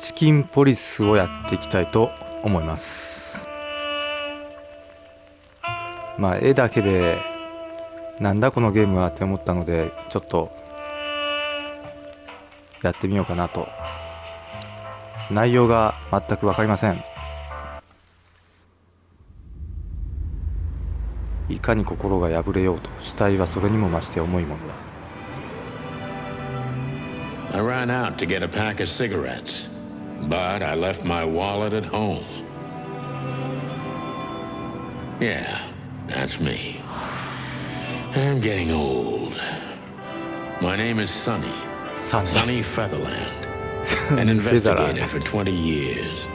チキンポリスをやっていきたいと思います。まあ絵だけでなんだこのゲームはって思ったので、ちょっとやってみようかなと。内容が全く分かりません。いかに心が破れようと死体はそれにも増して重いものだ。 I ran out to get a pack of cigarettes, but I left my wallet at home. Yeah, that's me. I'm getting old. My name is Sonny. Sonny Featherland. An investigator for 20 years.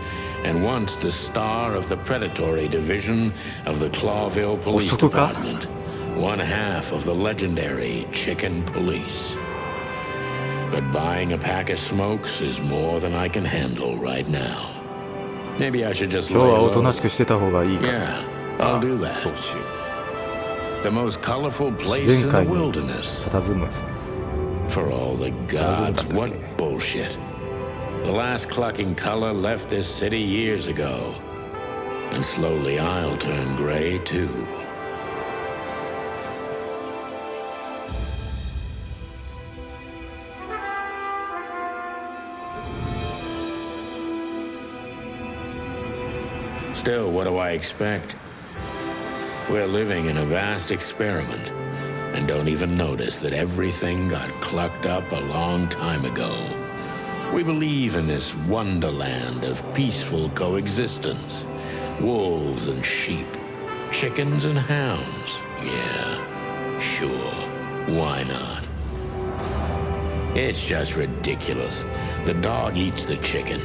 And once the star of the predatory division of the Clawville Police Department. One half of the legendary Chicken Police. But buying a pack of smokes is more than I can handle right now. Maybe I should just lay low. Yeah, I'll do that. The most colorful place in the wilderness. For all the gods, what bullshit. The last clucking color left this city years ago. And slowly I'll turn gray too. Still, what do I expect? We're living in a vast experiment and don't even notice that everything got clucked up a long time ago. We believe in this wonderland of peaceful coexistence. Wolves and sheep, chickens and hounds. Yeah, sure, why not? It's just ridiculous. The dog eats the chicken.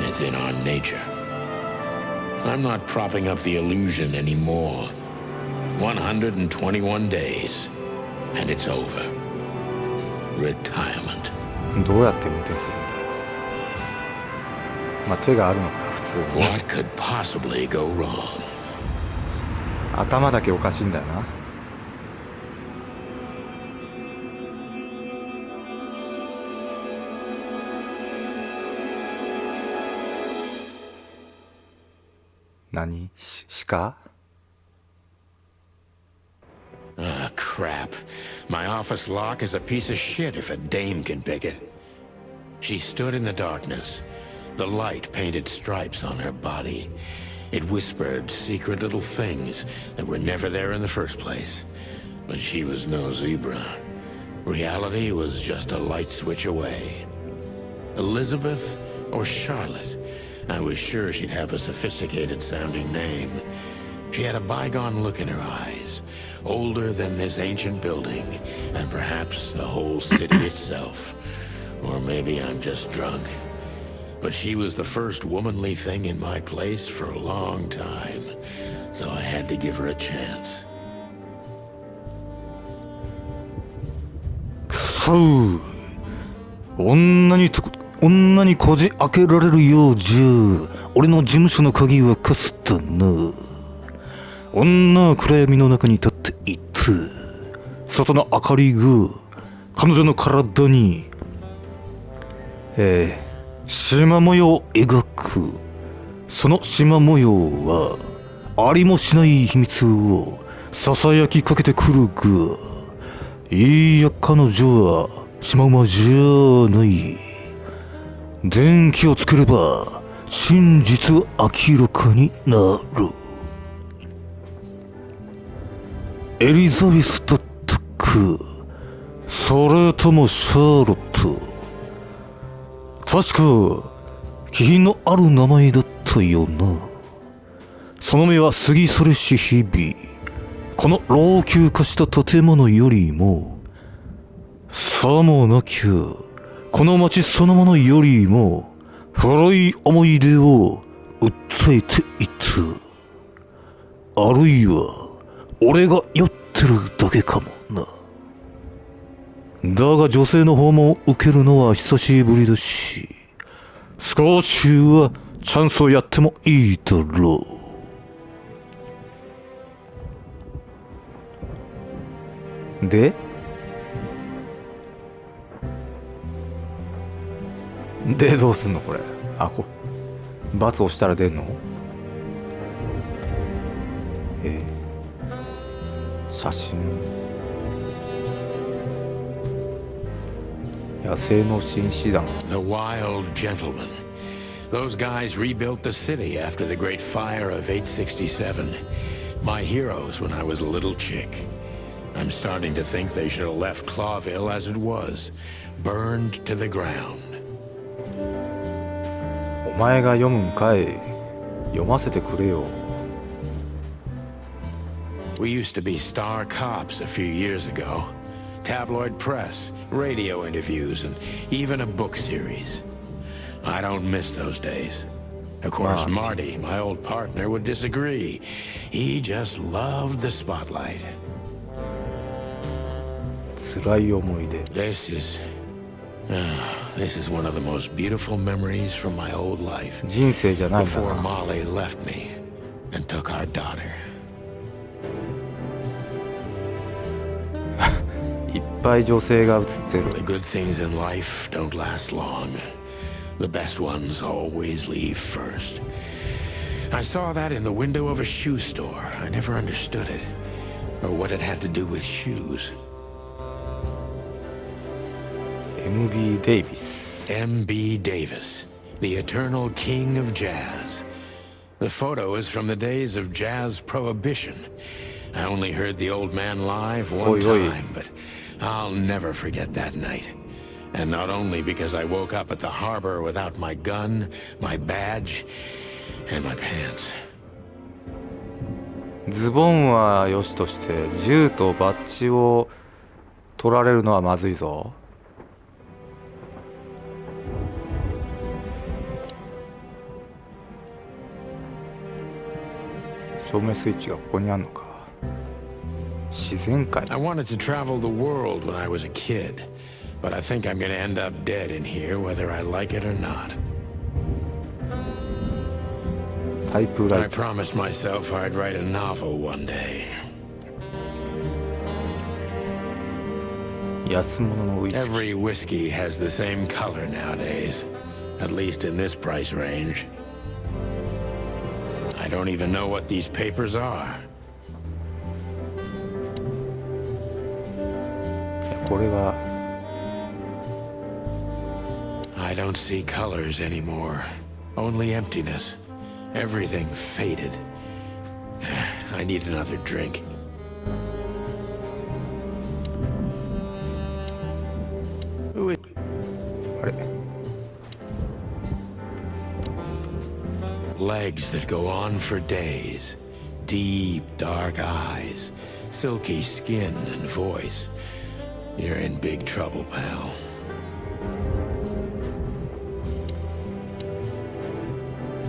It's in our nature. I'm not propping up the illusion anymore. 121 days, and it's over. Retirement. どうやって運転するんだ。まあ手があるのか普通に。What could possibly go wrong? 頭だけおかしいんだよな。何？鹿？ Ah, crap. My office lock is a piece of shit if a dame can pick it. She stood in the darkness. The light painted stripes on her body. It whispered secret little things that were never there in the first place. But she was no zebra. Reality was just a light switch away. Elizabeth or Charlotte? I was sure she'd have a sophisticated-sounding name. She had a bygone look in her eyes, older than this ancient building, and perhaps the whole city itself. Or maybe I'm just drunk. But she was the first womanly thing in my place for a long time, so I had to give her a chance. 女にこじ開けられるようじゃ俺の事務所の鍵はかすったな。女は暗闇の中に立っていて、外の明かりが彼女の体に、縞模様を描く。その縞模様はありもしない秘密をささやきかけてくるが、いや彼女はシマウマじゃない。電気をつければ真実は明らかになる。エリザベスだったか、それともシャーロット。確か気品のある名前だったよな。その目は過ぎ去るし日々、この老朽化した建物よりも、さもなきゃこの街そのものよりも古い思い出を訴えていた。あるいは俺が酔ってるだけかもな。だが女性の訪問を受けるのは久しぶりだし、少しはチャンスをやってもいいだろう。ででどうすんのこれ。罰押したら出んの？写真。野生の紳士団。 The wild gentlemen. Those guys rebuilt the city after the great fire of 867. My heroes when I was a little chick. I'm starting to think they should have left Clawville as it was, burned to the ground. お前が読むんかい。読ませてくれよ。We used to be star cops a few years ago. Tabloid press, radio interviews, and even a book series. I don't miss those days. Of course, Marty, my old partner, would disagree. He just loved the spotlight. 辛い思い出。 This is one of the most beautiful memories from my old life. 人生じゃないんだ Before な。 Molly left me and took our daughter. いっぱい女性が写ってる。 The good things in life don't last long. The best ones always leave first. I saw that in the window of a shoe store. I never understood it, or what it had to do with shoes. M.B. Davis. M.B. Davis, the eternal king of jazz. The photo is from the days of jazz prohibition. I only heard the old man live one time, but I'll never forget that night. And not only because I woke up at the harbor without my gun, my badge, and my pants. ズボンは良しとして銃とバッジを取られるのはまずいぞ。照明スイッチがここにあるのか。自然界。 I wanted to travel the world when I was a kid, but I think I'm gonna end up dead in here whether I like it or not. タイプラ I イター。 promised myself I'd write a novel one day. 安物のウイスキー。 Every whiskey has the same color nowadays, at least in this price range. I don't even know what these papers are. これは I don't see colors anymore, only emptiness. Everything faded. I need another drink. Who is... あれ Legs that go on for days. Deep, dark eyes. Silky skin and voice. You're in big trouble, pal.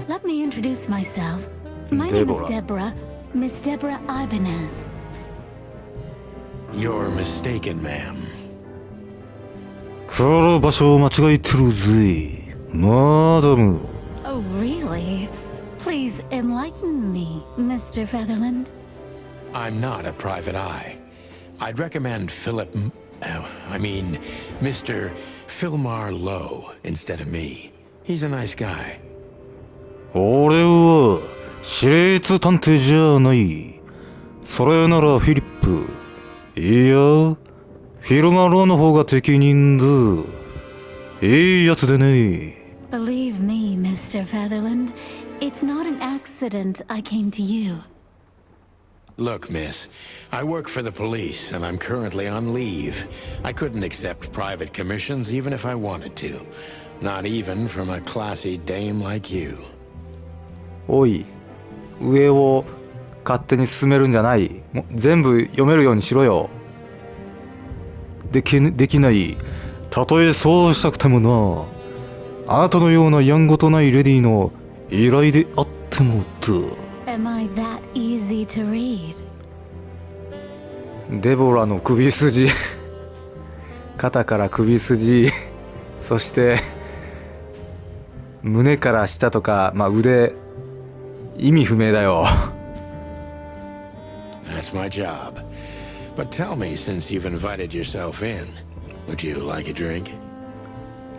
Let me introduce myself. My name is Deborah. Deborah. Miss Deborah Ibanez. You're mistaken, ma'am. 来る場所を間違えてるぜ。マダム。 Oh, really? Please enlighten me, Mr. Featherland. I'm not a private eye. I'd recommend Mr. Philmar Lowe instead of me. He's a nice guy. 俺は私立探偵じゃない。それならフィリップ。いや、フィルマローの方が適任だ。いいやつでね。 Believe me, Mr. Featherland, it's not an accident I came to you. Look, miss, I work for the police and I'm currently on leave. I couldn't accept private commissions even if I wanted to. Not even from a classy dame like you. おい、上を勝手に進めるんじゃない。もう全部読めるようにしろよ。できない。たとえそうしたくてもな。あなたのようなやんごとないレディの依頼であってもだ。Am I that easy to read? デボラの首筋肩から首筋そして胸から下とか、腕意味不明だよ。 That's my job. But tell me, since you've invited yourself in, would you like a drink?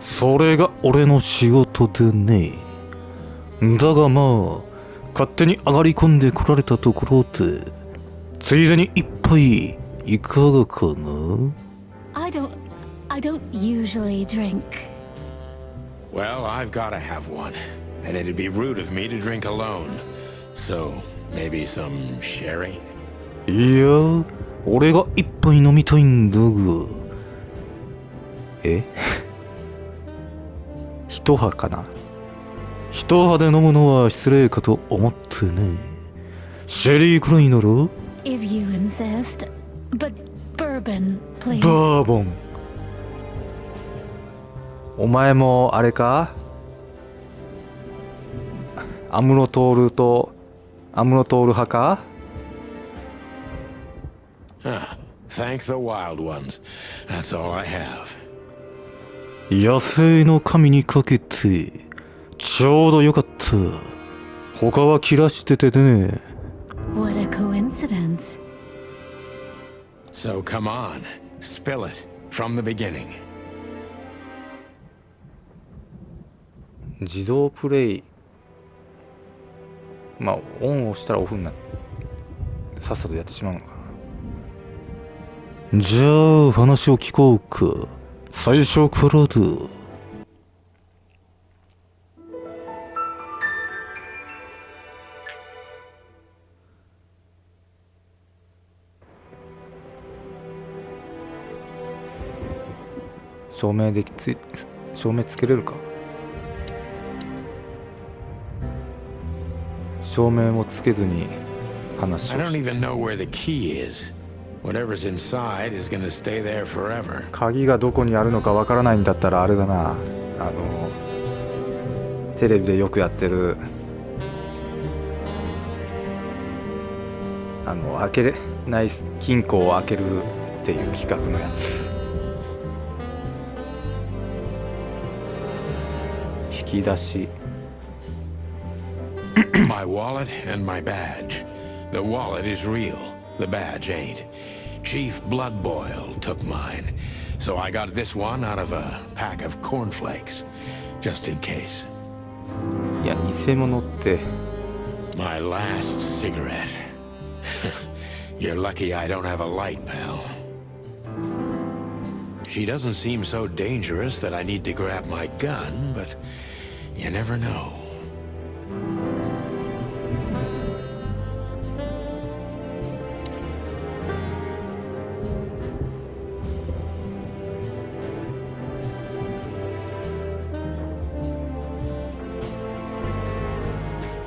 それが俺の仕事でね。だがまあ勝手に上がり込んでこられたところでついでに一杯いかがかな。 I don't usually drink. Well, I've gotta have one. And it'd be rude of me to drink alone. So, maybe some sherry? いや俺が一杯飲みたいんだが。一杯かな。一杯で飲むのは失礼かと思ってね。シェリーくらいなら If you insist. But bourbon, please. バーボン。お前もあれか、アムロトール派か。 Thank the wild ones. That's all I have. 野生の神にかけてちょうどよかった。他は切らしててね。 What a coincidence. So come on, spill it from the beginning. 自動プレイ、まあオンをしたらオフになってさっさとやってしまうのかな。じゃあ話を聞こうか。最初からだ。照明つけれるか。照明もつけずに話 I を don't して。 even know where the key is. Whatever's inside is gonna stay there forever. 鍵がどこにあるのかわからないんだったらあれだな、テレビでよくやってる開けれない金庫を開けるっていう企画のやつ。引き出し。My wallet and my badge. The wallet is real. The badge ain't. Chief Bloodboil took mine. So I got this one out of a pack of cornflakes. Just in case. いや偽物って。 My last cigarette. You're lucky I don't have a light, pal. She doesn't seem so dangerous that I need to grab my gun, but you never know.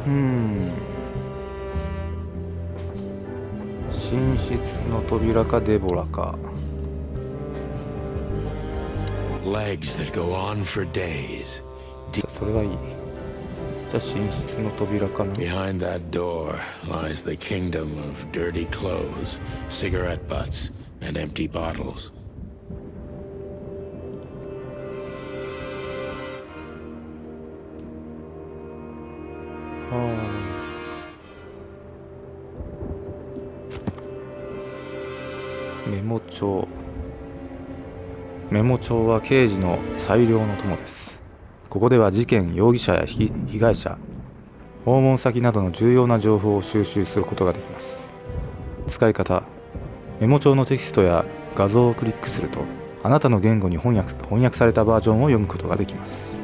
Hmm. 寝室の扉かデボラか。 Legs that go on for days. それがいい。じゃあ寝室の扉かな。 Behind that door lies the kingdom of dirty clothes, cigarette butts, and empty bottles. メモ帳。メモ帳は刑事の最良の友です。ここでは事件、容疑者や被害者、訪問先などの重要な情報を収集することができます。使い方。メモ帳のテキストや画像をクリックすると、あなたの言語に翻訳されたバージョンを読むことができます。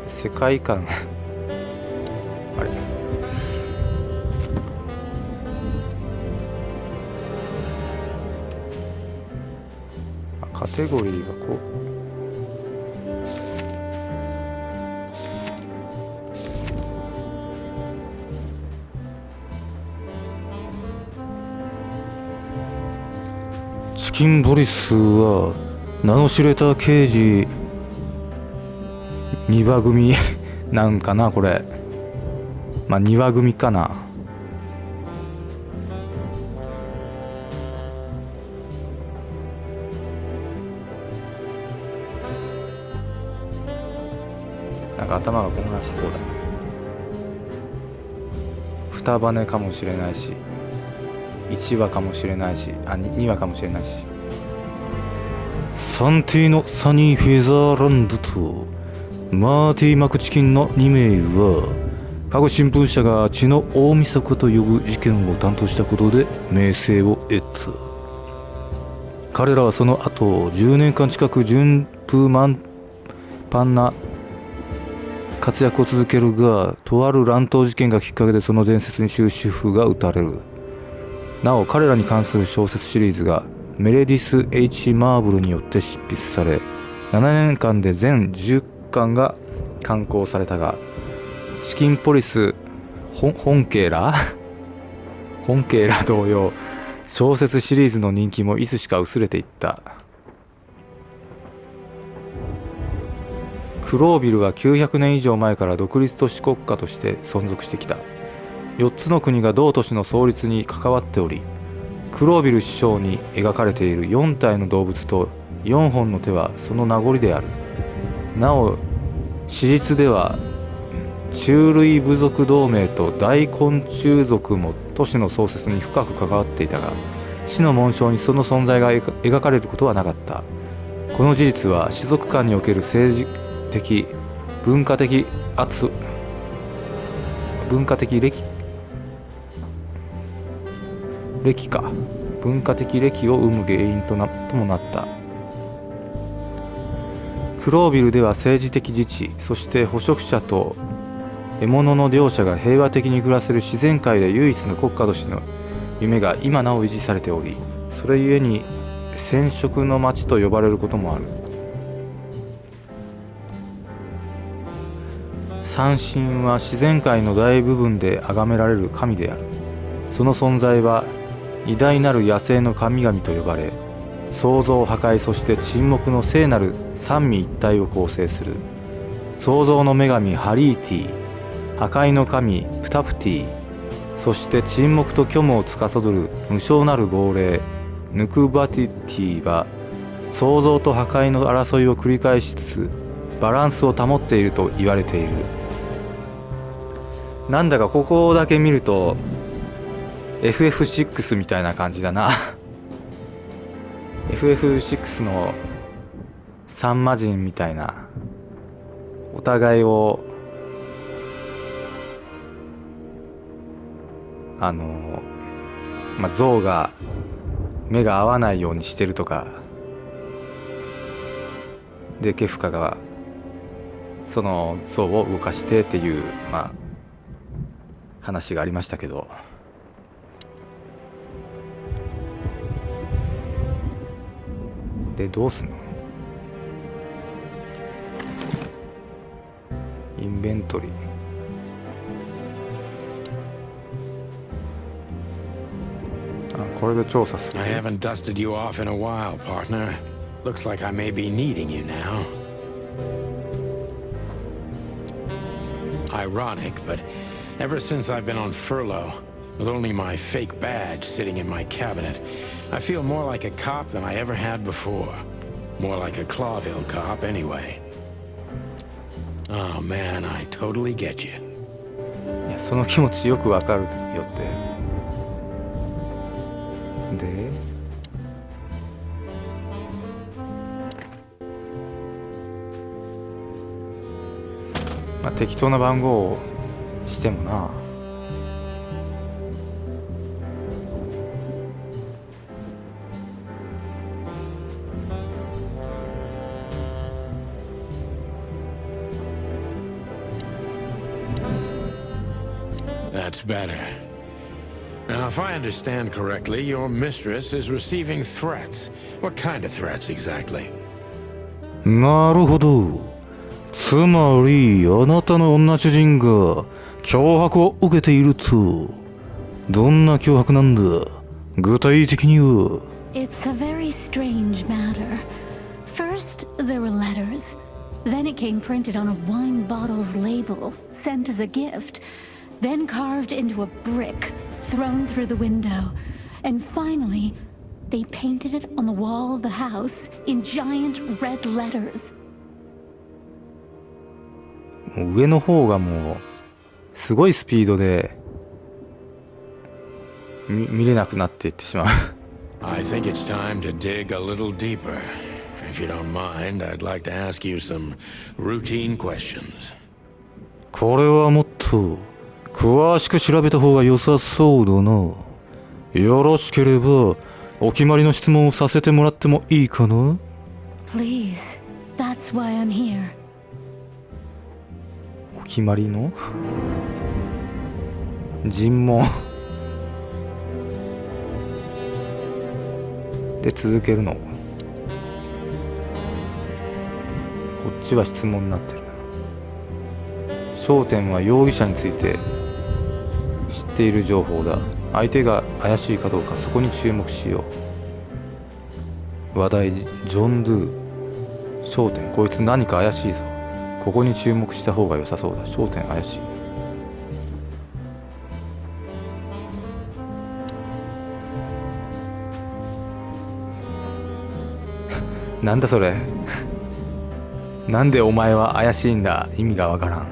世界観あれカテゴリーがこうチキンポリスは名の知れた刑事2話組なんかなこれ。まあ2話組かな。なんか頭が混乱しそうだ。二羽かもしれないし、1羽かもしれないし、2羽かもしれないし。サンティのサニー・フェザーランドとマーティ・マクチキンの2名は過去新聞社が血の大晦日と呼ぶ事件を担当したことで名声を得た。彼らはその後10年間近く順風満帆な活躍を続けるが、とある乱闘事件がきっかけでその伝説に終止符が打たれる。なお彼らに関する小説シリーズがメレディス・ H ・マーブルによって執筆され、7年間で全10巻が刊行されたが、チキンポリス本家ら同様、小説シリーズの人気もいつしか薄れていった。クロービルは900年以上前から独立都市国家として存続してきた。4つの国が同都市の創立に関わっており、クロービル師匠に描かれている4体の動物と4本の手はその名残である。なお史実では虫類部族同盟と大昆虫族も都市の創設に深く関わっていたが、死の紋章にその存在が描かれることはなかった。この事実は種族間における政治的文化的歴を生む原因ともなった。クロービルでは政治的自治、そして捕食者と獲物の両者が平和的に暮らせる自然界で唯一の国家としての夢が今なお維持されており、それゆえに染色の町と呼ばれることもある。三神は自然界の大部分で崇められる神である。その存在は偉大なる野生の神々と呼ばれ、創造破壊そして沈黙の聖なる三位一体を構成する。創造の女神ハリーティ、破壊の神プタプティ、そして沈黙と虚無を司る無償なる亡霊ヌクバティティは、創造と破壊の争いを繰り返しつつバランスを保っていると言われている。なんだかここだけ見るとFF6 みたいな感じだなFF6 の三魔人みたいな、お互いを象が目が合わないようにしてるとかで、ケフカがその象を動かしてっていう話がありましたけど、でどうすんの？インベントリー。これで調査する。 I haven't dusted you off in a while, partner. Looks like I may be needing you now. Ironic, but ever since I've been on furlough, with only my fake badge sitting in my cabinet, I feel more like a cop than I ever had before. More like a Clawville cop, anyway. Oh man, I totally get you. いや、その気持ちよくわかるよって。で、適当な番号をしてもな。That's better. Now, if I understand correctly, your mistress is receiving threats. What kind of threats exactly? なるほど。つまりあなたの女主人が脅迫を受けていると。どんな脅迫なんだ？具体的には。 It's a very strange matter. First, there were letters. Then it came printed on a wine bottle's label, sent as a gift. Then carved into a brick, thrown through the window. And finally, they painted it on the wall of the house in giant red letters. もう上の方がもうすごいスピードで見れなくなっていってしまう。I think it's time to dig a little deeper. If you don't mind, I'd like to ask you some routine questions. これはもっと詳しく調べた方が良さそうだな。よろしければお決まりの質問をさせてもらってもいいかな？ Please, that's why I'm here. お決まりの尋問で続けるの。こっちは質問になってる。焦点は容疑者について知っている情報だ。相手が怪しいかどうか、そこに注目しよう。話題、ジョン・ドゥ。焦点、こいつ何か怪しいぞ。ここに注目した方が良さそうだ。焦点怪しい。なんだそれ。なんでお前は怪しいんだ。意味がわからん。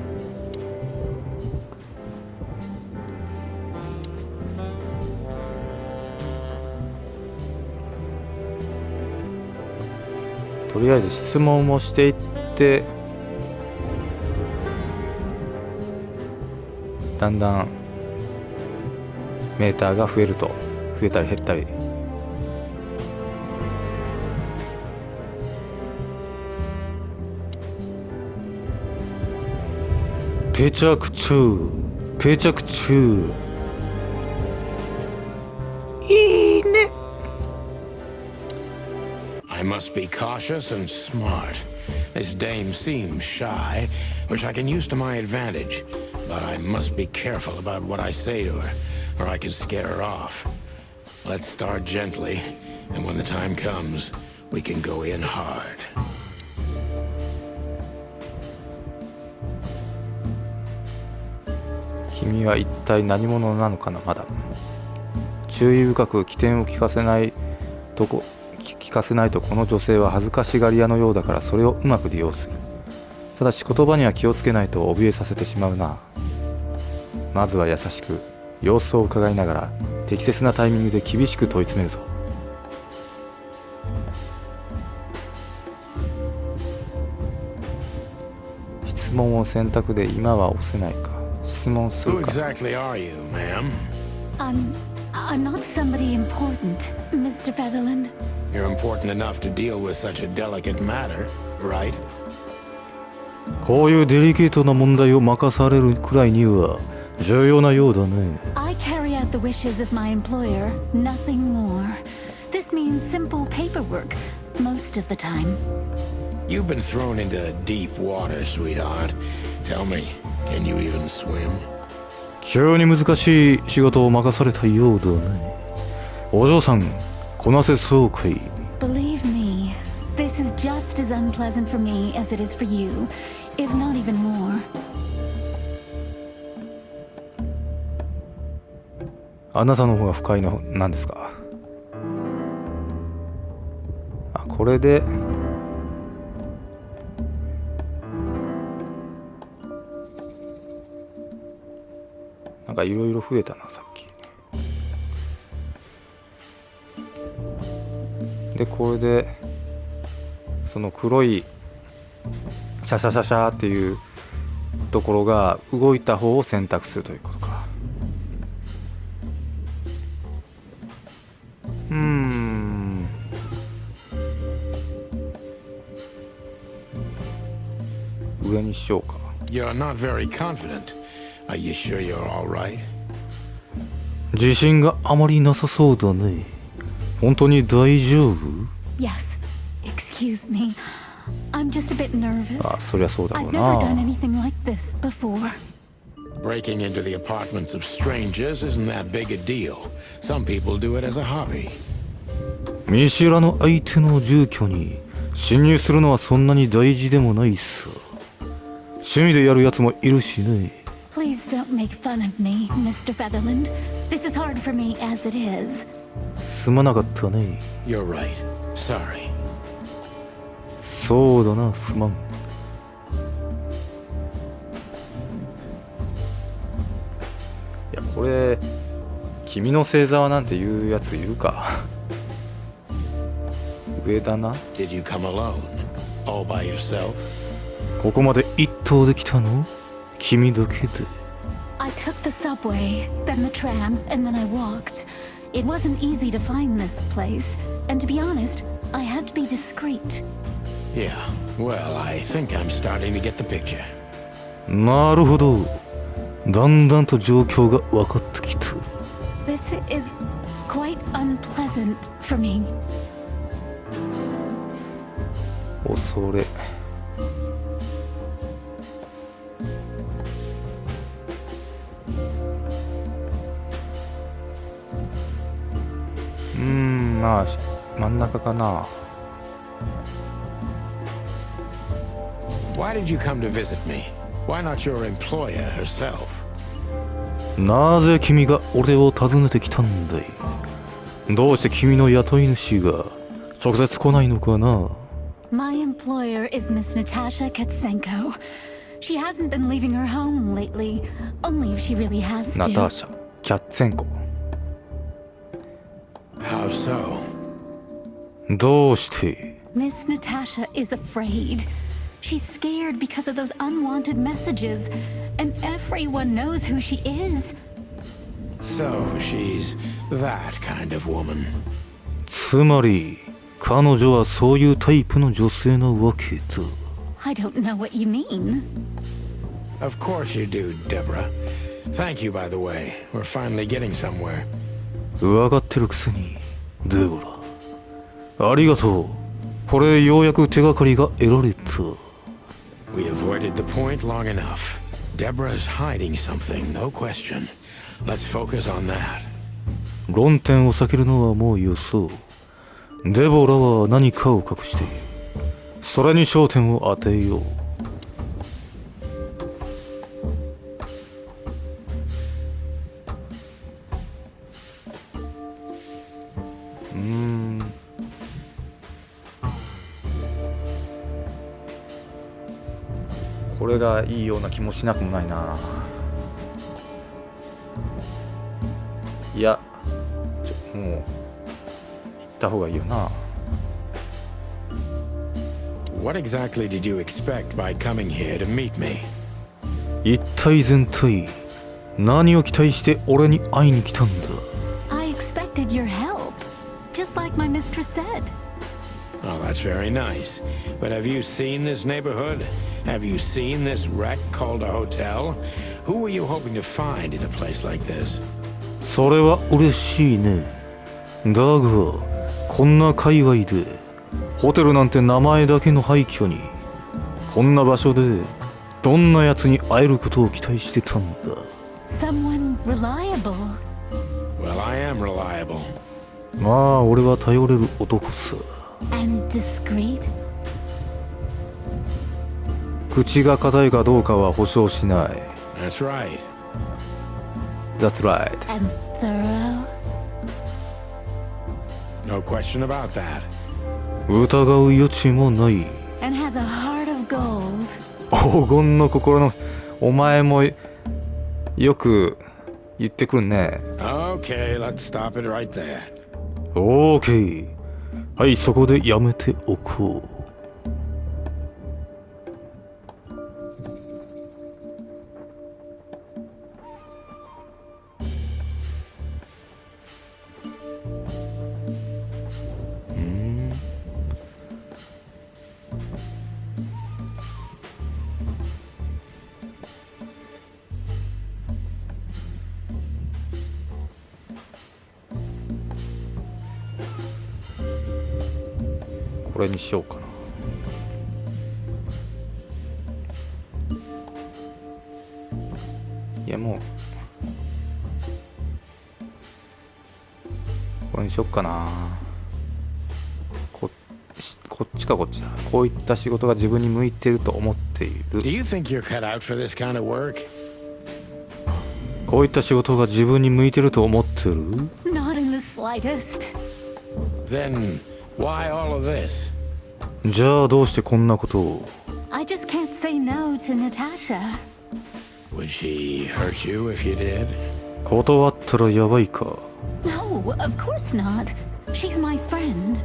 とりあえず質問をしていってだんだんメーターが増えると、増えたり減ったり。定着中、定着中。いいね。I must be cautious and smart. This dame seems shy, which I can use to my advantage. But I must be careful about what I say to her, or I could scare her off. Let's start gently, and when the time comes, we can go in hard. 君は一体何者なのかな。まだ注意深く起点を聞かせないとこの女性は恥ずかしがり屋のようだから、それをうまく利用する。ただし言葉には気をつけないと怯えさせてしまうな。まずは優しく様子を伺いながら適切なタイミングで厳しく問い詰めるぞ。質問を選択で今は押せないか。質問す Who るか。 exactly are you, ma'am? I'm not somebody important, Mr. Featherland. You're important enough to deal with such a delicate matter, right? こういうデリケートな問題を任されるくらいには重要なようだね。I carry out the wishes of my employer, nothing more. This means simple paperwork, most of the time. You've been thrown into deep water, sweetheart. Tell me, can you even swim? 急に難しい仕事を任されたようだね。お嬢さん、こなせそうかい？ Believe me, this is just as unpleasant for me as it is for you, if not even more. あなたの方が深いのなんですか？あ、これでなんかいろいろ増えたな、さっき。でこれでその黒いシャシャシャシャっていうところが動いた方を選択するということか。上にしようか。 You're not very confident. Are you sure you're all right? 自信があまりなさそうだね。本当に大丈夫？ Yes, excuse me. I'm just a bit nervous. あ、そりゃそうだろ I've う never な。 done anything like this before. Breaking into the apartments of strangers isn't that big a deal. Some people do it as a hobby. 見知らぬ相手の住居に侵入するのはそんなに大事でもないさ。趣味でやるやつもいるしね。Please don't make fun of me, Mr. Featherland. This is hard for me as it is. すまなかったね。 You're right. Sorry. そうだな、すまん。これ君の星座はなんていうやついるか。上だな。 Did you come alone? All by yourself? ここまで一頭で来たの？君だけで。I took the subway, then the tram, and then I walked. It wasn't easy to find this place, and to be honest, I had to be discreet. Yeah, well, I think I'm starting to get the picture. なるほど。だんだんと状況が分かってきた。This is quite unpleasant for me. 恐れ。まあ真ん中かな。 Why did you come to visit me? Why not your employer herself? なぜ君が俺を訪ねてきたんだい？どうして君の雇い主が直接来ないのかな？ My employer is Miss Natasha Katsenko. She hasn't been leaving her home lately, only if she really has ナ to. ターシャ、キャッツェンコ。 How so? どうして？ Miss Natasha is afraid. She's scared because of those unwanted messages, and everyone knows who she is. So she's that kind of woman. つまり彼女はそういうタイプの女性なわけだ。 I don't know what you mean. Of course you do, Deborah. Thank you, by the way. We're finally getting somewhere. 分かってるくせに、デボラ。ありがとう。これようやく手がかりが得られた。 We avoided the point long enough. Deborah's hiding something, no question. Let's focus on that. 論点を避けるのはもうよそう。デボラは何かを隠している。それに焦点を当てよう。これがいいような気もしなくもないな。いや、もう行った方がいいよな。 What exactly did you expect by coming here to meet me? 一体全体、何を期待して俺に会いに来たんだ？ I expected your help, just like my mistress said. Oh, that's very nice. But have you seen this neighborhood? Have you seen this wreck called a hotel? Who were you hoping to find in a place like this? それは嬉しいね。だが、こんな界隈で、ホテルなんて名前だけの廃墟に、こんな場所で、どんな奴に会えることを期待してたんだ。Someone reliable. Well, I am reliable. まあ、俺は頼れる男さ。 And discreet. 口が硬いかどうかは保証しない。 That's right. That's right. And thorough. No question about that. 疑う余地もない。 And has a heart of gold. 黄金の心の、お前もよく言ってくるね。 Okay, let's stop it right there. オーケー。はい、そこでやめておこう。これにしようかな。いやもうこれにしよっかな。こっちかこっちだ。こういった仕事が自分に向いてると思ってい Do る。 you think you're cut out for this kind of work? こういった仕事が自分に向いてると思ってる？ Not in the slightest. Then why all of this? じゃあどうしてこんなことを？ I just can't say no to Natasha. Would she hurt you if you did? 断ったらやばいか。 No, of course not. She's my friend.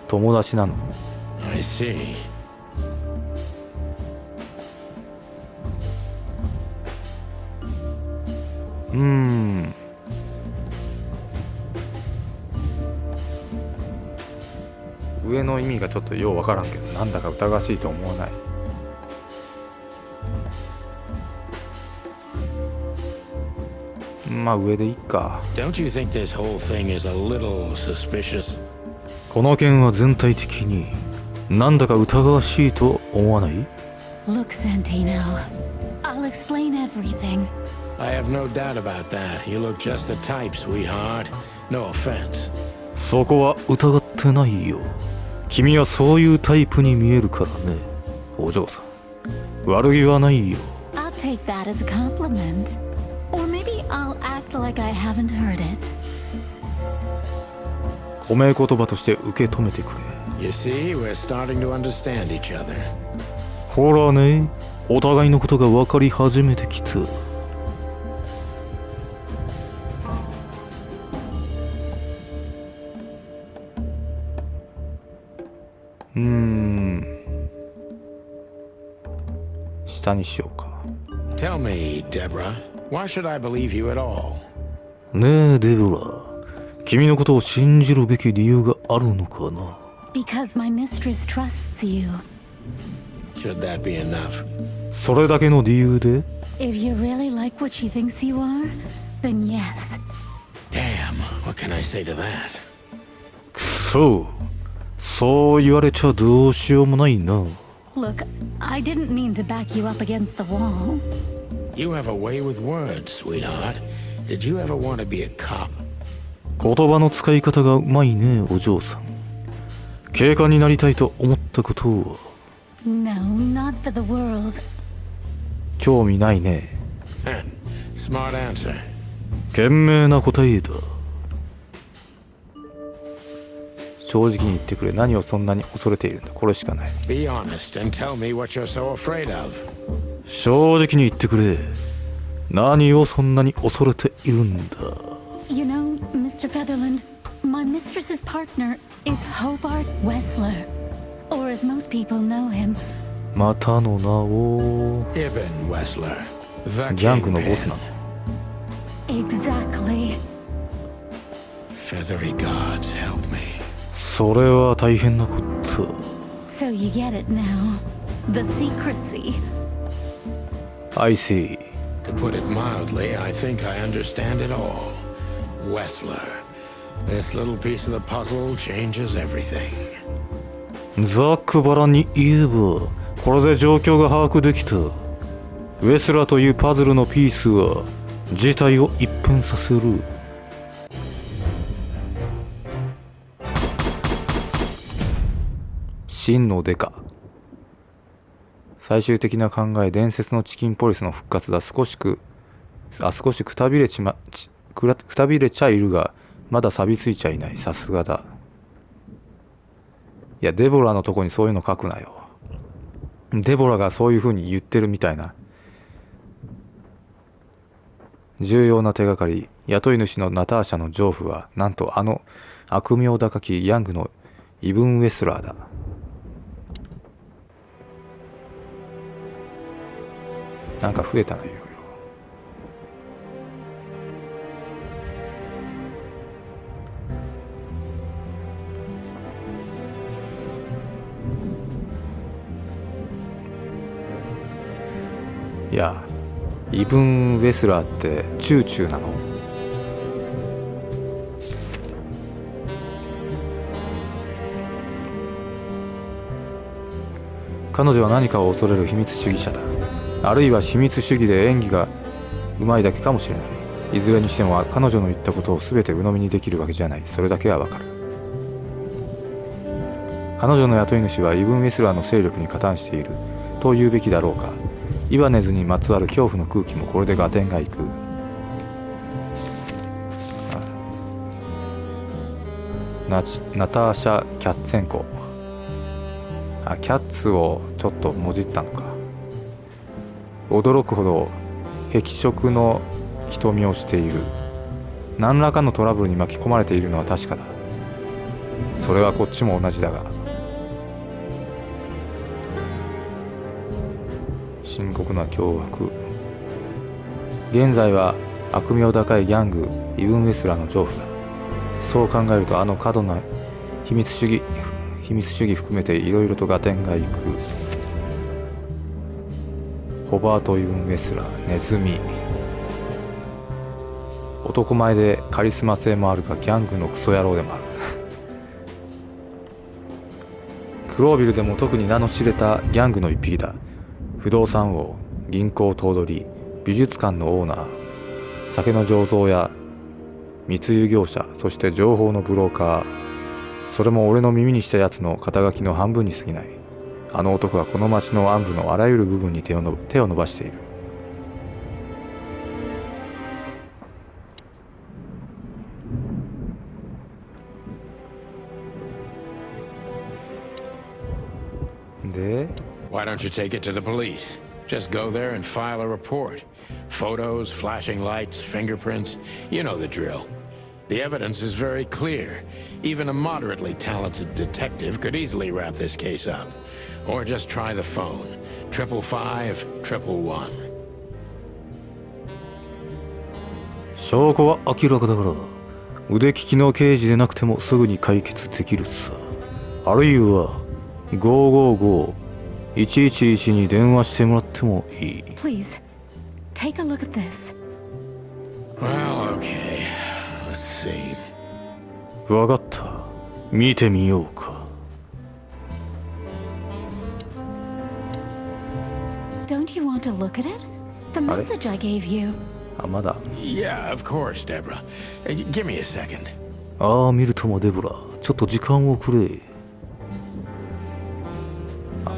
友達なの。 I see. 上の意味がちょっとようわからんけど、なんだか疑わしいと思わない。まあ上でいいか。 Don't you think this whole thing is a little suspicious? この件は全体的になんだか疑わしいと思わない？ Look, Santino. I'll explain everything. I have no doubt about that. You look just the type, sweetheart. No offense. そこは疑ってないよ。君はそういうタイプに見えるからね、お嬢さん。悪気はないよ。 I'll take that as a compliment. Or maybe I'll act like I haven't heard it. 褒め言葉として受け止めてくれ。 You see, we're starting to understand each other. ほらね、お互いのことが分かり始めてきた。下にしようか。 Tell me, Deborah, why should I believe you at all? ねえデブラ、君のことを信じるべき理由があるのかな？ Because my mistress trusts you. Should that be enough? それだけの理由で？ If you really like what she thinks you are, then yes. Damn, what can I say to that? そう言われちゃどうしようもないな。 Look, I didn't mean to back you up against the wall. You have a way with words, sweetheart. Did you ever want to be a cop? 言葉の使い方がうまいね、お嬢さん。警官になりたいと思ったことは？ No, not for the world. 興味ないね。 Smart answer. 賢明な答えだ。正直に言ってくれ。何をそんなに恐れているんだ。これしかない。 Be honest and tell me what you're so afraid of. 正直に言ってくれ。何をそんなに恐れているんだ。 You know, Mr. Featherland, my mistress's partner is Hobart Wessler. Or as most people know him, またの名を。 Ibn Wessler, the ギャングのボスな kingpin. の。 exactly. Feathery gods, help me. それは大変なこと。 So you get it now. The secrecy. I see. To put it mildly, I think I understand it all. Wessler. This little piece of the puzzle changes everything. ざっくばらんに言えば、これで状況が把握できた。ウェスラーというパズルのピースは事態を一変させる。真のデカ。最終的な考え、伝説のチキンポリスの復活だ。少しくたびれちゃいるが、まだ錆びついちゃいない。さすがだ。いや、デボラのとこにそういうの書くなよ。デボラがそういう風に言ってるみたいな。重要な手がかり、雇い主のナターシャの情婦は、なんとあの悪名高きヤングのイブン・ウェスラーだ。なんか増えたな、いろいろ。いや、イブン・ウェスラーってチューチューなの？彼女は何かを恐れる秘密主義者だ。あるいは秘密主義で演技がうまいだけかもしれない。いずれにしても彼女の言ったことを全て鵜呑みにできるわけじゃない。それだけはわかる。彼女の雇い主はイブン・ウェスラーの勢力に加担していると言うべきだろうか。イバネズにまつわる恐怖の空気もこれで合点がいく。ナターシャ・キャッツェンコ。キャッツをちょっともじったのか。驚くほど瞳をしている。何らかのトラブルに巻き込まれているのは確かだ。それはこっちも同じだが。深刻な脅迫。現在は悪名高いギャングイブン・ウェスラーの情婦だ。そう考えると過度な秘密主義含めていろいろと合点がいく。ホバート・イブン・ウェスラー、ネズミ。男前でカリスマ性もあるがギャングのクソ野郎でもある。クロービルでも特に名の知れたギャングの一匹だ。不動産王、銀行頭取、美術館のオーナー、酒の醸造屋、密輸業者、そして情報のブローカー。それも俺の耳にしたやつの肩書きの半分に過ぎない。あの男はこの町の暗部のあらゆる部分に手を伸ばしている。で、 Why don't you take it to the police? Just go there and file a report. Photos, flashing lights, fingerprints. You know the drill. The evidence is very clear. Even a moderately talented detective could easily wrap this case up. Or just try the phone. 555-111. 証拠は明らかだから腕利きの刑事でなくてもすぐに解決できるさ。あるいは555-111に電話してもらってもいい。 Please, take a look at this. Well, okay. Let's see. わかった。見てみようか。Don't you want to look at it? The message I gave you. まだ。 Yeah, of course, Deborah. Give me a second. ああ、見るともデブラ。ちょっと時間をくれ。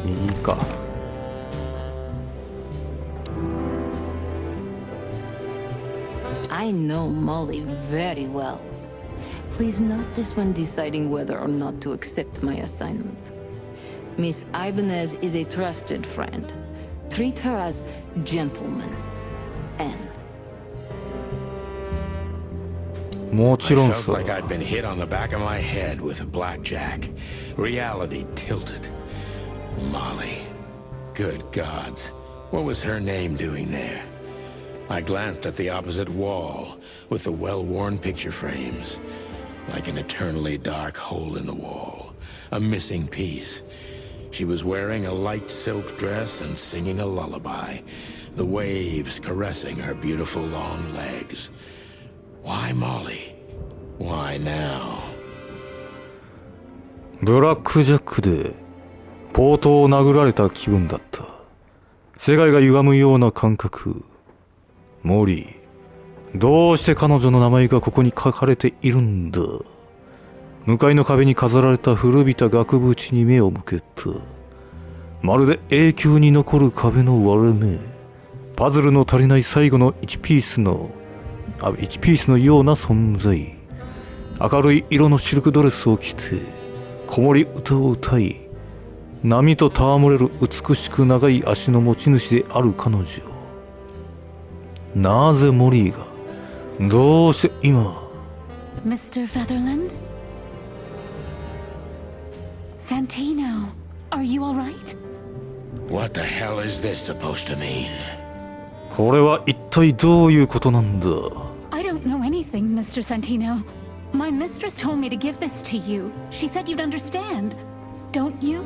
右か。I know Molly very well. Please note this when deciding whether or not to accept my assignment. Miss Ibanez is a trusted friend. Treat her as gentleman. And もちろん I さ。 felt like I'd been hit on the back of my head with a blackjack. Reality tilted. Molly. Good gods. What was her name doing there? I glanced at the opposite wall with the well-worn picture frames. Like an eternally dark hole in the wall. A missing piece. She was wearing a light silk dress and singing a lullaby. The waves caressing her beautiful long legs. Why Molly? Why now? ブラックジャックでポートを殴られた気分だった。世界が歪むような感覚。モリー、どうして彼女の名前がここに書かれているんだ。向かいの壁に飾られた古びた額縁に目を向けた。まるで永久に残る壁の割れ目。パズルの足りない最後の1ピースのような存在。明るい色のシルクドレスを着て子守歌を歌い、波と戯れる美しく長い足の持ち主である彼女。なぜモリーがどうして今。 Mr. Featherland? Santino, are you all right? What the hell is this supposed to mean? これは一体どういうことなんだ。 I don't know anything, Mr. Santino. My mistress told me to give this to you. She said you'd understand. Don't you?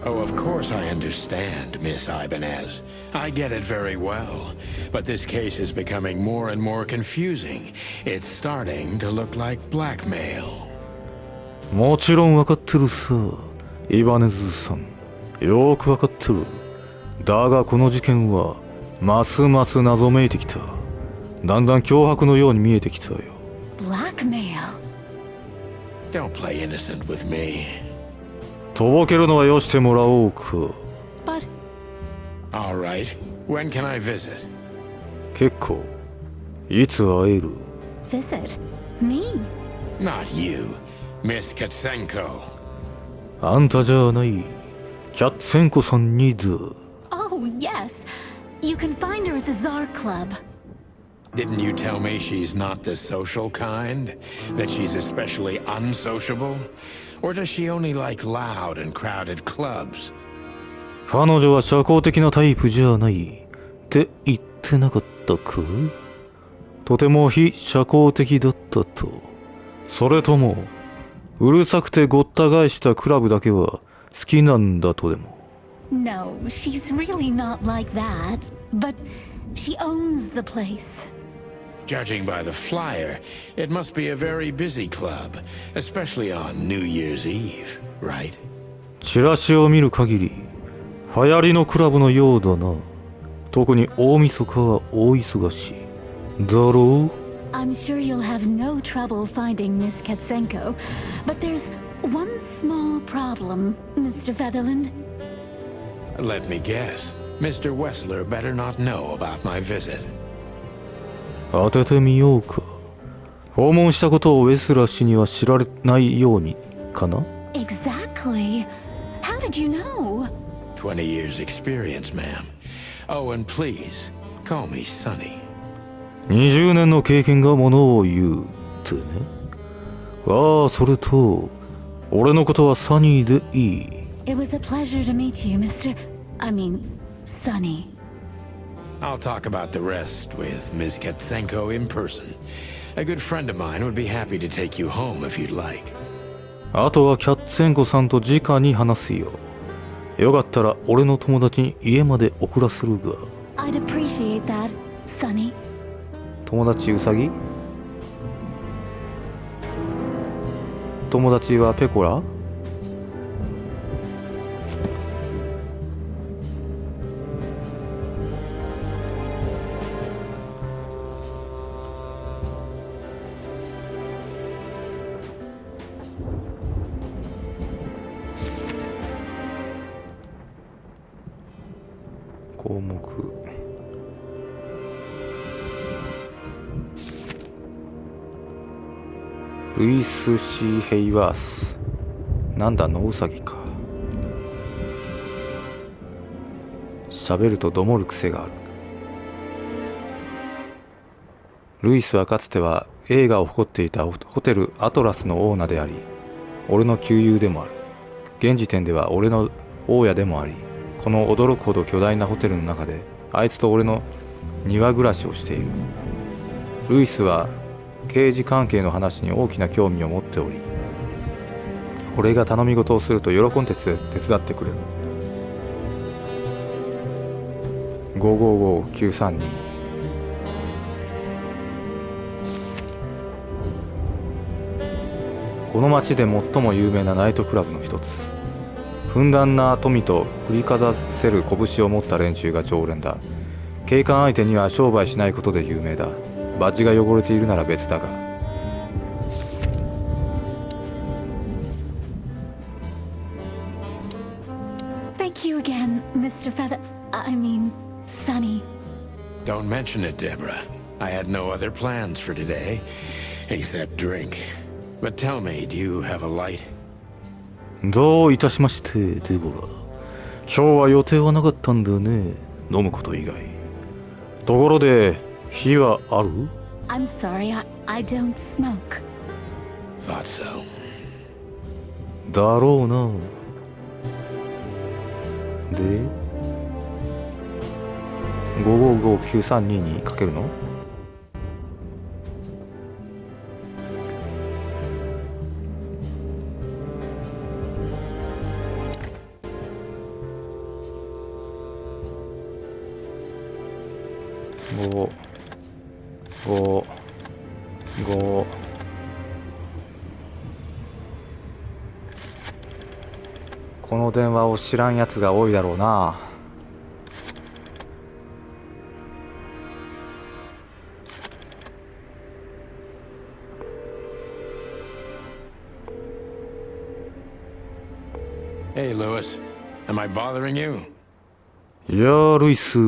Oh, of course I understand, Miss Ibanez. I get it very well. But this case is becoming more and more confusing. It's starting to look like blackmail. もちろん分かってるさ、イバネズさん。よーく分かってる。だがこの事件はますます謎めいてきた。だんだん脅迫のように見えてきたよ。 Blackmail. Don't play innocent with me. とぼけるのはよしてもらおうか。 But All right. When can I visit? 結構。いつ会える？ visit me? Not you, Miss Katsenko. あんたじゃない。キャッツェンコさんにだ。 Oh, yes. You can find her at the Tsar Club. Didn't you tell me she's not the social kind? That she's especially unsociable? Or does she only like loud and crowded clubs? 彼女は社交的なタイプじゃないって言ってなかったか？とても非社交的だったと。それともうるさくてごった返したクラブだけは好きなんだとでも。 No, she's really not like that. But she owns the place. Judging by the flyer, it must be a very busy club, especially on New Year's Eve, right? チラシを見る限り流行りのクラブのようだな。特に大晦日は大忙しいだろう。 I'm sure you'll have no trouble finding Miss Katsenko, but there's one small problem, Mr. Featherland. Let me guess. Mr. Wessler better not know about my visit. 当ててみようか。訪問したことをウェスラー氏には知られないようにかな。 Exactly. How did you know? 20 years experience, ma'am. Oh, and please, call me Sonny. 20年の経験がものを言うってね。ああ、それと俺のことはサニーでいい。 It was a pleasure to meet you, Sonny. I'll talk about the rest with Ms. Katsenko in person. A good friend of mine would be happy to take you home if you'd like. あとはキャッツェンコさんと直に話すよ。よかったら俺の友達に家まで送らせるが。 I'd appreciate that, Sonny. 友達ウサギ？友達はペコラ？項目ルイス・シー・ヘイワース。なんだノウサギか。喋るとどもる癖がある。ルイスはかつては映画を誇っていたホテルアトラスのオーナーであり、俺の旧友でもある。現時点では俺の大家でもあり、この驚くほど巨大なホテルの中であいつと俺の庭暮らしをしている。ルイスは刑事関係の話に大きな興味を持っており、俺が頼み事をすると喜んで手伝ってくれる。555932。この町で最も有名なナイトクラブの一つ。ふんだんな富と振りかざせる拳を持った連中が常連だ。警官相手には商売しないことで有名だ。バッジが汚れているなら別だが。Thank you again, Mr. Sonny. Don't mention it, Deborah. I had no other plans for today, except drink. But tell me, do you have a light? どういたしまして、デボラ。今日は予定はなかったんだね。飲むこと以外。ところで、火はある？ I'm sorry, I don't smoke. Thought so. だろうな。で、555932にかけるの？5この電話を知らんやつが多いだろうな。Hey, Lewis. Am I bothering you? いやー、ルイス。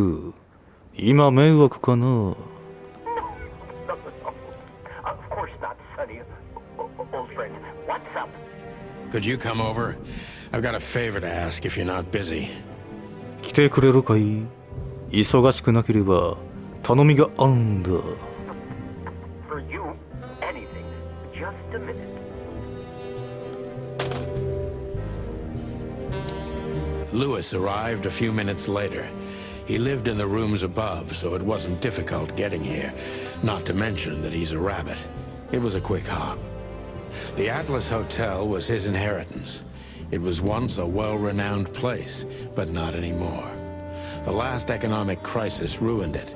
今迷惑かな。 Of course not, Sonny. Old friend, what's up? Could you come over? I've got a favor to ask if you're not busy. 来てくれるかい？忙しくなければ頼みがあるんだ。Lewis arrived a few minutes later. He lived in the rooms above, so it wasn't difficult getting here, not to mention that he's a rabbit. It was a quick hop. The Atlas Hotel was his inheritance. It was once a well-renowned place, but not anymore. The last economic crisis ruined it,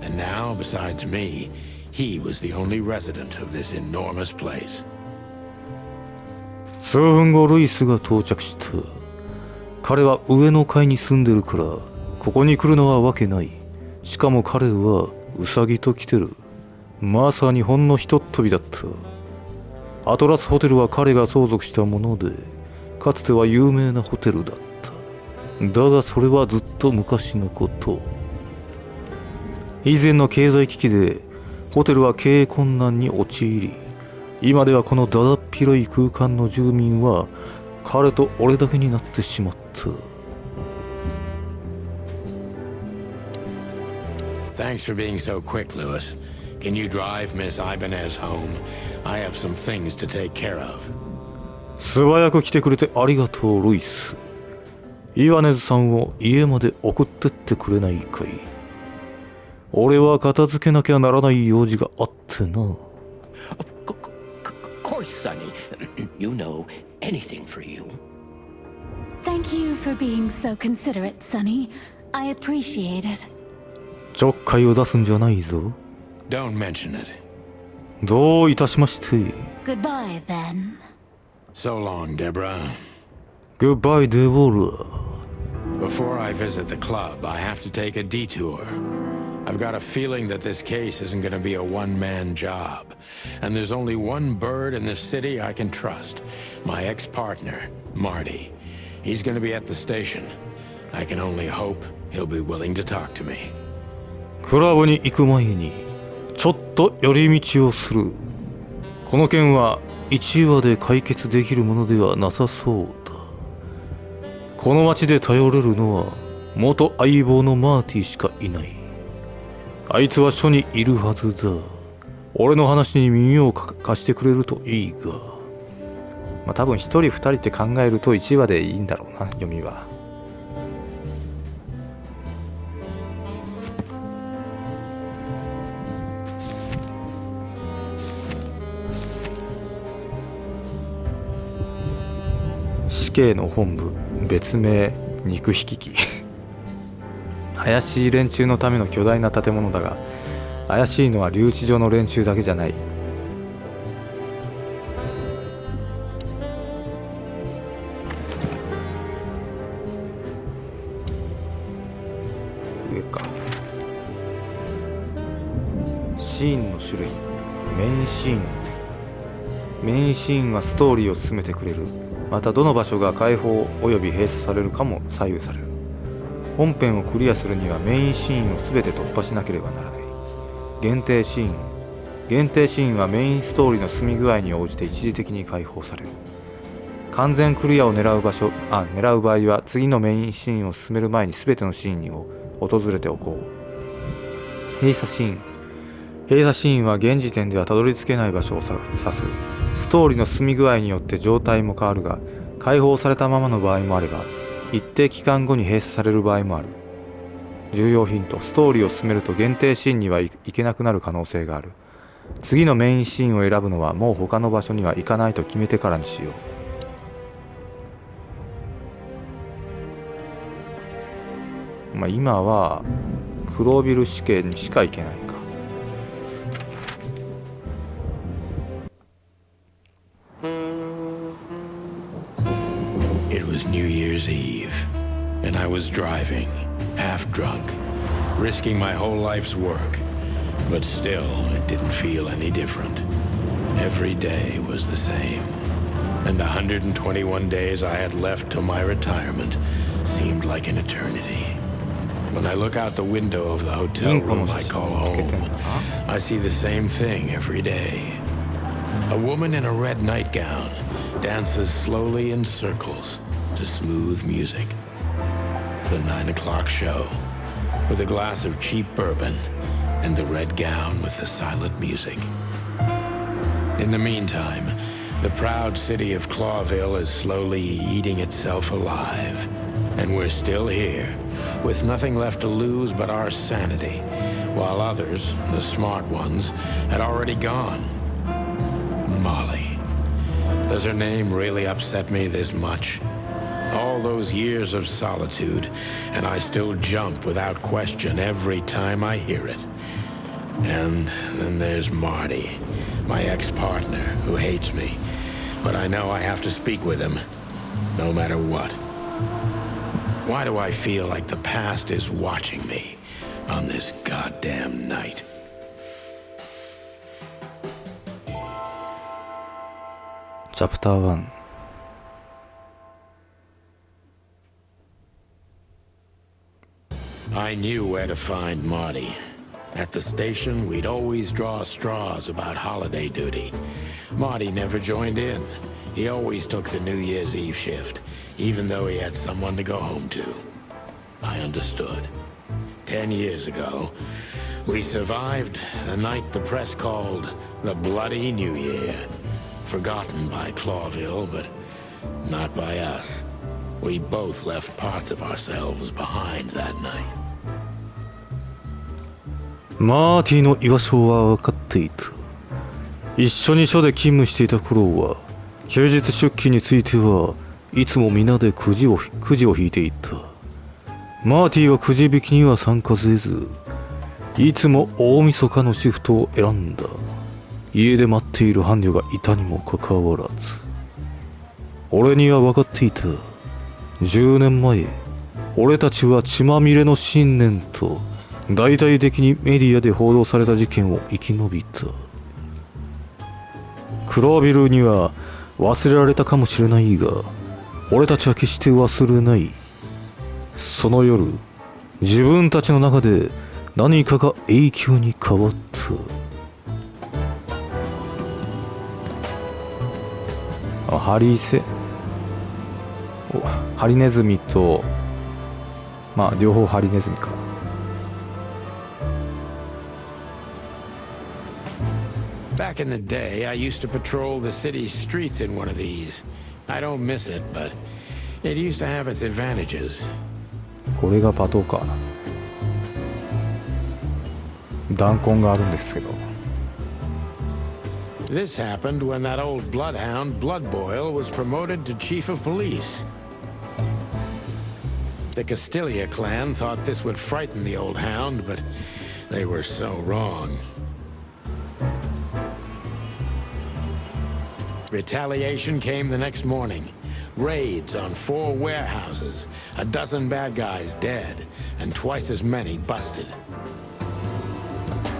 and now, besides me, he was the only resident of this enormous place. 数分後ルイスが到着した。彼は上の階に住んでるからここに来るのはわけない。しかも彼はウサギと来てる。まさにほんのひとっ飛びだった。アトラスホテルは彼が相続したもので、かつては有名なホテルだった。だがそれはずっと昔のこと。以前の経済危機でホテルは経営困難に陥り、今ではこのだだっ広い空間の住民は彼と俺だけになってしまった。Thanks for being so quick, Lewis. Can you drive Miss Ibanez home? I have some things to take care of. 素早く来てくれてありがとう、ルイス。イワネズさんを家まで送ってってくれないかい。俺は片付けなきゃならない用事があってな。Of course, Sonny. You know anything for you. Thank you for being so considerate, Sonny. I appreciate it. ちょっかいを出すんじゃないぞ。Don't mention it. どういたしまして。Goodbye, then. So long, Deborah. Goodbye, Deborah. Before I visit the club, I have to take a detour. I've got a feeling that this case isn't going to be a one-man job. And there's only one bird in this city I can trust. My ex-partner, Marty. He's going to be at the station. I can only hope he'll be willing to talk to me. クラブに行く前にちょっと寄り道をする。この件は1話で解決できるものではなさそうだ。この町で頼れるのは元相棒のマーティしかいない。あいつは署にいるはずだ。俺の話に耳を貸してくれるといいが。まあ多分1人2人って考えると1話でいいんだろうな、読みは。死刑の本部、別名肉引き機。怪しい連中のための巨大な建物だが、怪しいのは留置所の連中だけじゃない。上か。シーンの種類、メインシーン。メインシーンはストーリーを進めてくれる。またどの場所が開放および閉鎖されるかも左右される。本編をクリアするにはメインシーンを全て突破しなければならない。限定シーン。限定シーンはメインストーリーの進み具合に応じて一時的に開放される。完全クリアを狙う場合は次のメインシーンを進める前に全てのシーンを訪れておこう。閉鎖シーン。閉鎖シーンは現時点ではたどり着けない場所を指す。ストーリーの進み具合によって状態も変わるが、開放されたままの場合もあれば、一定期間後に閉鎖される場合もある。重要ヒント、ストーリーを進めると限定シーンには行けなくなる可能性がある。次のメインシーンを選ぶのはもう他の場所には行かないと決めてからにしよう。まあ今は黒ビル試験にしか行けないか。It was New Year's Eve, and I was driving, half drunk, risking my whole life's work. But still, it didn't feel any different. Every day was the same, and the 121 days I had left till my retirement seemed like an eternity. When I look out the window of the hotel room I call home, I see the same thing every day. A woman in a red nightgown dances slowly in circles to smooth music. The 9 o'clock show, with a glass of cheap bourbon and the red gown with the silent music. In the meantime, the proud city of Clawville is slowly eating itself alive. And we're still here, with nothing left to lose but our sanity, while others, the smart ones, had already gone. Molly. Does her name really upset me this much? All those years of solitude, and I still jump without question every time I hear it. And then there's Marty, my ex-partner, who hates me. But I know I have to speak with him, no matter what. Why do I feel like the past is watching me on this goddamn night? Chapter 1. I knew where to find Marty. At the station, we'd always draw straws about holiday duty. Marty never joined in. He always took the New Year's Eve shift, even though he had someone to go home to. I understood. 10 years ago, we survived the night the press called the Bloody New Year. Forgotten by Clawville, but not by us. We both left parts of ourselves behind that night. マーティの居場所は分かっていた。一緒に署で勤務していた頃は、休日出勤についてはいつも皆でくじを引いていた。マーティはくじ引きには参加せず、いつも大晦日のシフトを選んだ。家で待っている伴侶がいたにもかかわらず、俺には分かっていた。10年前、俺たちは血まみれの信念と大々的にメディアで報道された事件を生き延びた。クロービルには忘れられたかもしれないが、俺たちは決して忘れない。その夜、自分たちの中で何かが永久に変わった。ハリネズミと、まあ両方ハリネズミか。Back in the day, I used to patrol the city's streets in one of these. I don't miss it, but it used to have its advantages. これがパトカーな。弾痕があるんですけど。This happened when that old bloodhound, Blood Boil, was promoted to chief of police. The Castilia clan thought this would frighten the old hound, but they were so wrong. Retaliation came the next morning. Raids on 4 warehouses, a dozen bad guys dead, and twice as many busted.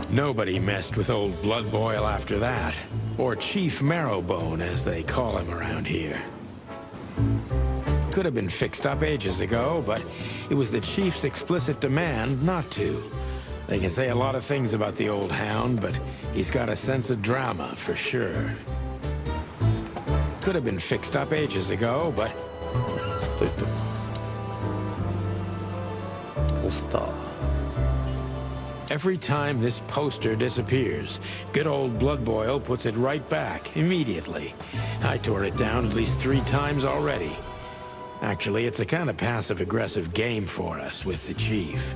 Nobody messed with old Blood Boil after that, or Chief Marrowbone as they call him around here. Could have been fixed up ages ago, but it was the chief's explicit demand not to. They can say a lot of things about the old hound, but he's got a sense of drama for sure. Could have been fixed up ages ago, but... ポスター。 Every time this poster disappears, good old Blood Boil puts it right back immediately. I tore it down at least 3 times already. Actually, it's a kind of passive-aggressive game for us with the chief.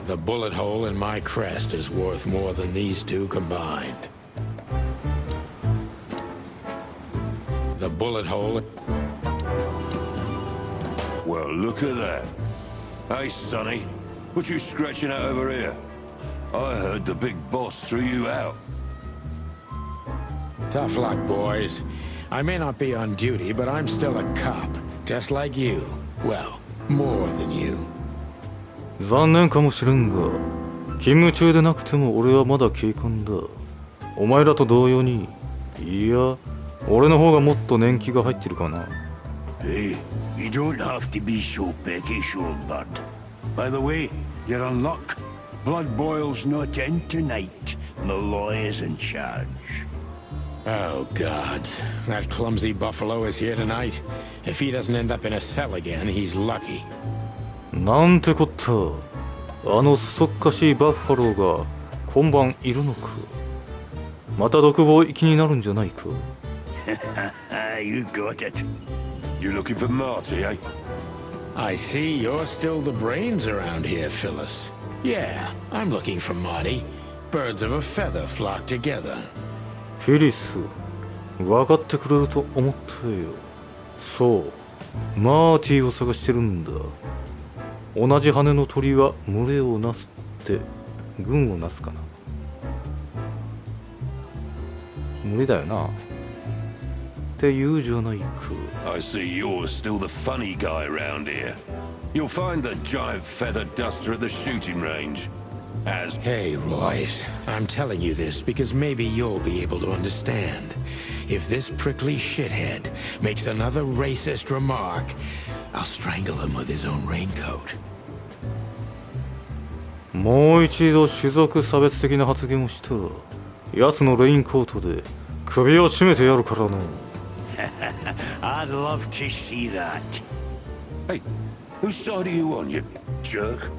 The bullet hole in my crest is worth more than these 2 combined. The bullet hole... Well, look at that. Hey, Sonny, what you scratching out over here? I heard the big boss threw you out. Tough luck, boys. I may not be on duty, but I'm still a cop, just like you. Well, more than you. 残念かもしれんが、勤務中でなくても俺はまだ警官だ。お前らと同様に、いや、俺の方がもっと年季が入ってるかな。Hey, you don't have to be so peckish, old bud. By the way, you're on luck. Blood Boil's not in tonight. Malloy is in charge. Oh, God. That clumsy buffalo is here tonight. If he doesn't end up in a cell again, he's lucky. なんてこった。あのそっかしいバッファローが今晩いるのか。また独房行きになるんじゃないか。You got it. You looking for Marty, eh? I see you're still the brains around here, Phyllis. Yeah, I'm looking for Marty. Birds of a feather flock together. フィリス、分かってくれると思ったよ。そう、マーティを探してるんだ。同じ羽の鳥は群れをなすって群をなすかな。群れだよな。って言うじゃないか。I see you're still the funny guy around here. You'll find the giant feather duster at the shooting range. As Hey, Royce, I'm telling you this because maybe you'll be able to understand. If this prickly shithead makes another racist remark, I'll strangle him with his own raincoat. もう一度種族差別的な発言をした奴のレインコートで首を絞めてやるからな。I'd love to see that. Hey, whose side are you on, you jerk?